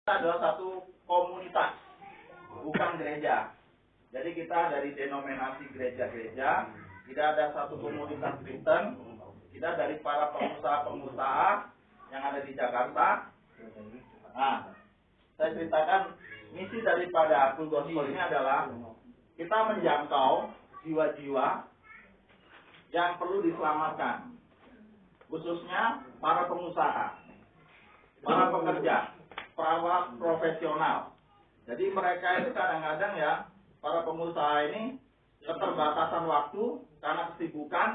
Kita adalah satu komunitas, bukan gereja. Jadi kita dari denominasi gereja-gereja, tidak ada satu komunitas Kristen, kita dari para pengusaha-pengusaha yang ada di Jakarta. Nah, saya ceritakan misi daripada Full Gospel ini adalah kita menjangkau jiwa-jiwa yang perlu diselamatkan, khususnya para pengusaha, para pekerja, para profesional. Jadi mereka itu kadang-kadang ya, para pengusaha ini keterbatasan waktu karena kesibukan,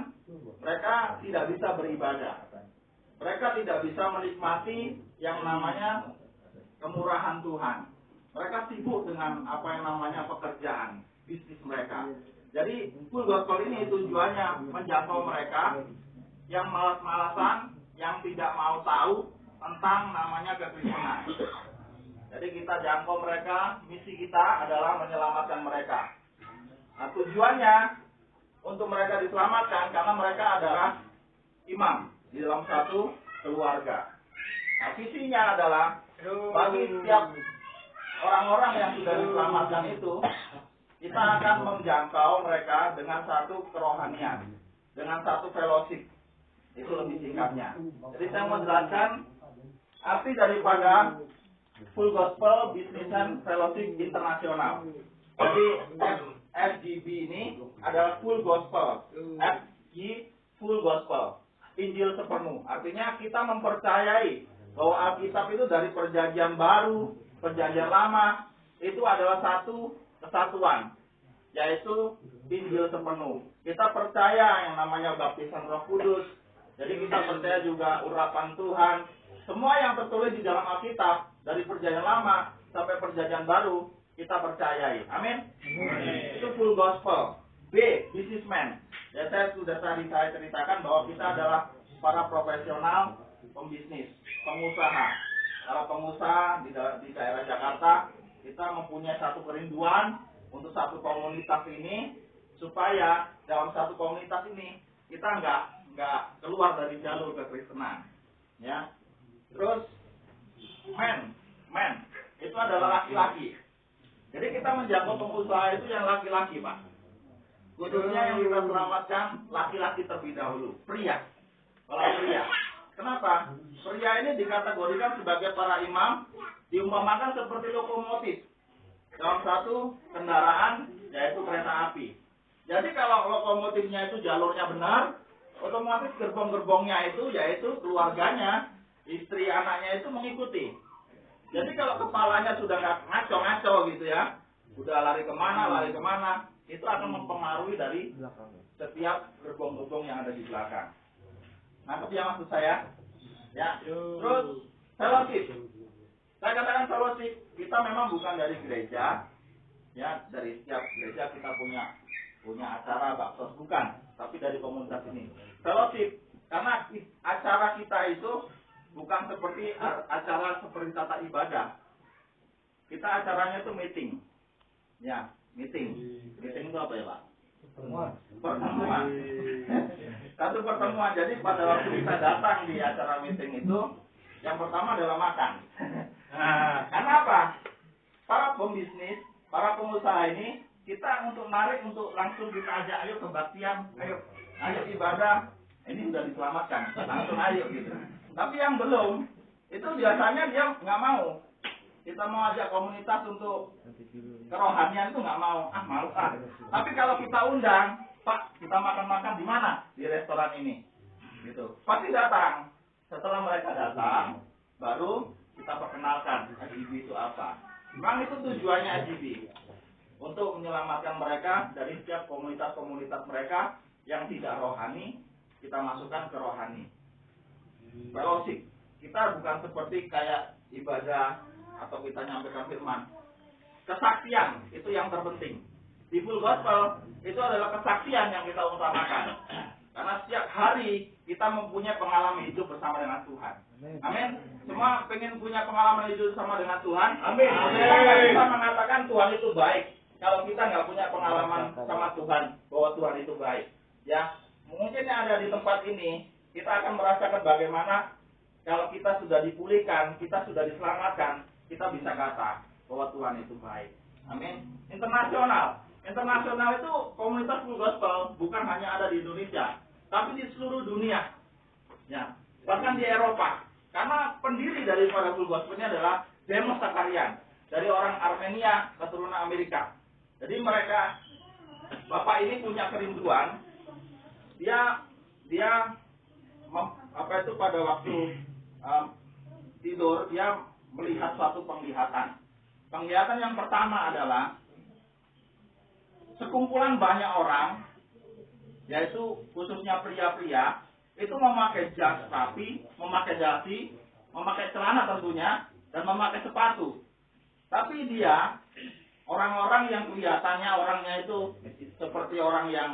mereka tidak bisa beribadah. Mereka tidak bisa menikmati yang namanya kemurahan Tuhan. Mereka sibuk dengan apa yang namanya pekerjaan, bisnis mereka. Jadi Full Gospel ini tujuannya menjangkau mereka yang malas-malasan, yang tidak mau tahu tentang namanya kekristenan. Jadi kita jangkau mereka, misi kita adalah menyelamatkan mereka. Nah, tujuannya untuk mereka diselamatkan karena mereka adalah imam di dalam satu keluarga. Nah, visinya adalah bagi setiap orang-orang yang sudah diselamatkan itu, kita akan menjangkau mereka dengan satu kerohanian, dengan satu fellowship. Itu lebih singkatnya. Jadi saya mau jelaskan arti daripada Full Gospel Business and Fellowship Internasional. Jadi FGB ini adalah Full Gospel. FG Full Gospel, Injil sepenuh. Artinya kita mempercayai bahwa Alkitab itu dari perjanjian baru, perjanjian lama, itu adalah satu kesatuan, yaitu Injil sepenuh. Kita percaya yang namanya baptisan Roh Kudus. Jadi kita percaya juga urapan Tuhan. Semua yang tertulis di dalam Alkitab, dari perjanjian lama sampai perjanjian baru, kita percayai. Amin. Itu Full Gospel. B, businessman. Ya, saya ceritakan bahwa kita adalah para profesional pembisnis, pengusaha. Para pengusaha di daerah Jakarta, kita mempunyai satu kerinduan untuk satu komunitas ini, supaya dalam satu komunitas ini kita nggak keluar dari jalur kekristenan. Ya. Terus men itu adalah laki-laki. Jadi kita menjangkau pengusaha itu yang laki-laki, Pak. Khususnya yang kita selamatkan laki-laki terlebih dahulu, pria. Kalau pria, kenapa? Pria ini dikategorikan sebagai para imam, diumpamakan seperti lokomotif dalam satu kendaraan, yaitu kereta api. Jadi kalau lokomotifnya itu jalurnya benar, otomatis gerbong-gerbongnya itu yaitu keluarganya, istri anaknya itu mengikuti. Jadi kalau kepalanya sudah ngaco-ngaco gitu ya, sudah lari kemana, itu akan mempengaruhi dari setiap gerbong-gerbong yang ada di belakang. Nangkep ya maksud saya? Ya. Terus fellowship. Saya katakan fellowship, kita memang bukan dari gereja, ya, dari setiap gereja kita punya acara baksos, bukan, tapi dari komunitas ini. Fellowship, karena acara kita itu bukan seperti acara seperti tata ibadah. Kita acaranya itu meeting. Ya, meeting. Meeting itu apa ya, Pak? Pertemuan. Satu pertemuan. Jadi pada waktu kita datang di acara meeting itu, yang pertama adalah makan. Nah, karena apa? Para pembisnis, para pengusaha ini, kita untuk narik, untuk langsung kita ajak, ayo kebaktian, ayo ibadah. Ini sudah diselamatkan, langsung ayo gitu. Tapi yang belum, itu biasanya dia nggak mau. Kita mau ajak komunitas untuk kerohanian itu nggak mau. Malu. Tapi kalau kita undang, Pak, kita makan-makan di mana? Di restoran ini. Gitu. Pasti datang. Setelah mereka datang, baru kita perkenalkan FGB itu apa. Memang itu tujuannya FGB. Untuk menyelamatkan mereka dari setiap komunitas-komunitas mereka yang tidak rohani, kita masukkan ke rohani. Fellowship. Kita bukan seperti kayak ibadah atau kita nyampaikan firman. Kesaksian itu yang terpenting. Di Full Gospel itu adalah kesaksian yang kita utamakan. Karena setiap hari kita mempunyai pengalaman hidup bersama dengan Tuhan. Amin. Semua pengen punya pengalaman hidup bersama dengan Tuhan. Amin. Kita nggak bisa mengatakan Tuhan itu baik kalau kita nggak punya pengalaman sama Tuhan bahwa Tuhan itu baik. Ya, mungkin yang ada di tempat ini kita akan merasakan bagaimana kalau kita sudah dipulihkan, kita sudah diselamatkan, kita bisa kata bahwa Tuhan itu baik. Amin. Internasional. Internasional itu komunitas Full Gospel bukan hanya ada di Indonesia, tapi di seluruh dunia. Ya, bahkan di Eropa. Karena pendiri daripada Full Gospel ini adalah Demos Zakarian, dari orang Armenia, keturunan Amerika. Jadi mereka, bapak ini punya kerinduan, pada waktu tidur dia melihat suatu penglihatan. Penglihatan yang pertama adalah sekumpulan banyak orang, yaitu khususnya pria-pria, itu memakai jas rapi, memakai dasi, memakai celana tentunya, dan memakai sepatu. Tapi dia, orang-orang yang kelihatannya orangnya itu seperti orang yang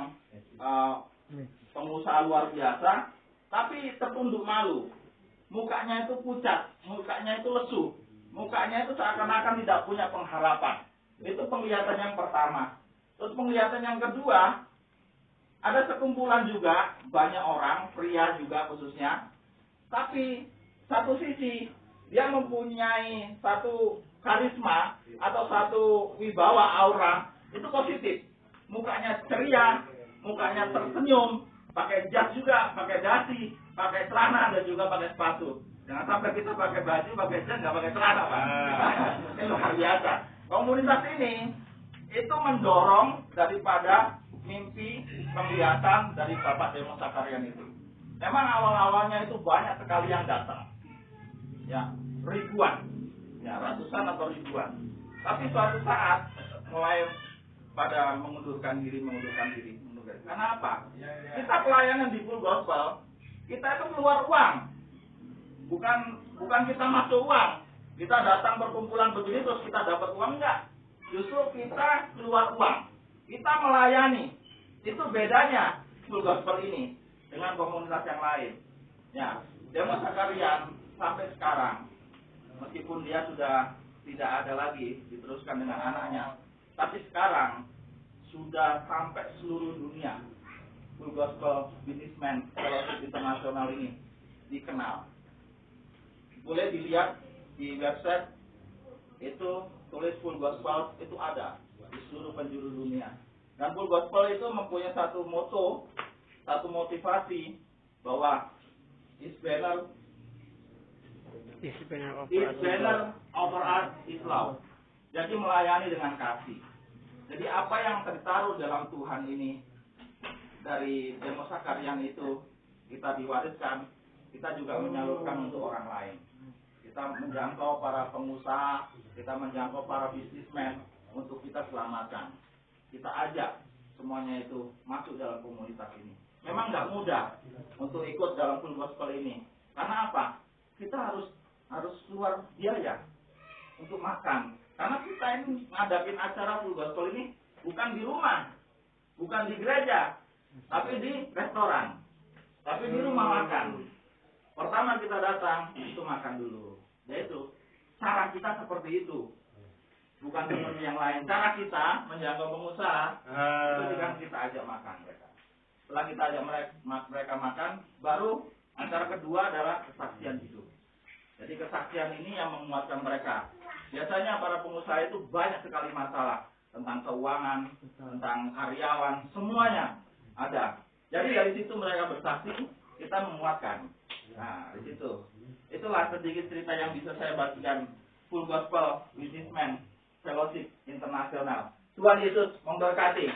pengusaha luar biasa, tapi tertunduk malu. Mukanya itu pucat, mukanya itu lesu, mukanya itu seakan-akan tidak punya pengharapan. Itu penglihatan yang pertama. Terus penglihatan yang kedua, ada sekumpulan juga, banyak orang, pria juga khususnya. Tapi satu sisi, dia mempunyai satu karisma atau satu wibawa aura, itu positif. Mukanya ceria, mukanya tersenyum, pakai jas juga, pakai dasi, pakai celana, dan juga pakai sepatu. Jangan sampai kita pakai baju, pakai jas, nggak pakai celana, Pak. Ini luar biasa. Komunitas ini itu mendorong daripada mimpi penglihatan dari Bapak Demos Zakarian itu. Memang awal-awalnya itu banyak sekali yang datang, ya ribuan, ya ratusan atau ribuan. Tapi suatu saat mulai pada mengundurkan diri. Karena apa? Kita pelayanan di Full Gospel, kita itu keluar uang, bukan kita masuk uang. Kita datang berkumpulan begini terus kita dapat uang, enggak. Justru kita keluar uang, kita melayani. Itu bedanya Full Gospel ini dengan komunitas yang lain. Ya, Demos Zakarian sampai sekarang, meskipun dia sudah tidak ada lagi diteruskan dengan anaknya, tapi sekarang sudah sampai seluruh dunia. Full Gospel Businessman Fellowship Internasional ini dikenal. Boleh dilihat di website, itu tulis Full Gospel, itu ada di seluruh penjuru dunia. Dan Full Gospel itu mempunyai satu moto, satu motivasi bahwa His banner over us is love. Jadi melayani dengan kasih. Jadi apa yang tertaruh dalam Tuhan ini dari Demos Zakarian itu kita diwariskan, kita juga menyalurkan untuk orang lain. Kita menjangkau para pengusaha, kita menjangkau para bisnismen untuk kita selamatkan. Kita ajak semuanya itu masuk dalam komunitas ini. Memang nggak mudah untuk ikut dalam Full Gospel ini. Karena apa? Kita harus keluar biaya untuk makan. Karena kita ini ngadapin acara Full Gospel ini bukan di rumah, bukan di gereja, tapi di restoran, tapi di rumah makan. Pertama kita datang, itu makan dulu. Yaitu cara kita seperti itu. Bukan seperti yang lain. Cara kita menjangkau pengusaha, itu dengan kita ajak makan mereka. Setelah kita ajak mereka makan, baru acara kedua adalah kesaksian hidup. Jadi kesaksian ini yang menguatkan mereka. Biasanya para pengusaha itu banyak sekali masalah tentang keuangan, tentang karyawan, semuanya ada. Jadi dari situ mereka bersaksi, kita menguatkan. Nah, di situ. Itulah sedikit cerita yang bisa saya bagikan Full Gospel Businessman Fellowship Internasional. Tuhan Yesus memberkati.